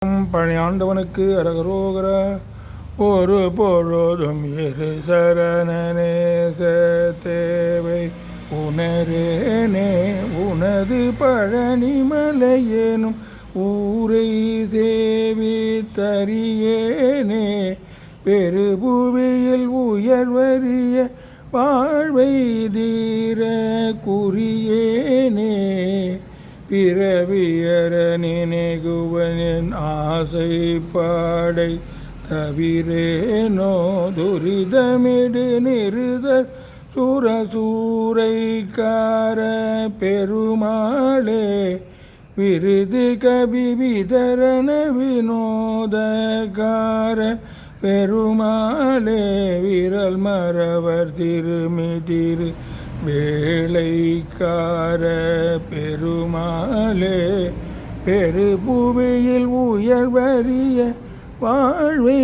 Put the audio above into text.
பழனி ஆண்டவனுக்கு அரகரோகர. ஒரு பொழுதும் இரு சரணநேச தேவை உணரேனே உனது பழனிமலையேனும் ஊரை சேவித்தறியேனே பெருபுவியில் உயர்வரிய வாழ்வை தீர குறியேனே பிறவியற நினைகுவனின் ஆசை பாடை தவிரேனோ துரிதமிடு நிறுதர் சுரசூரைக்கார பெருமாளே விருது கவி விதரண வினோதகார பெருமாளே விரல் மறவர் திருமிதிரு வேளைக்கார பெருமாளே பெருபுவியில் உயர்வரிய வாழ்வை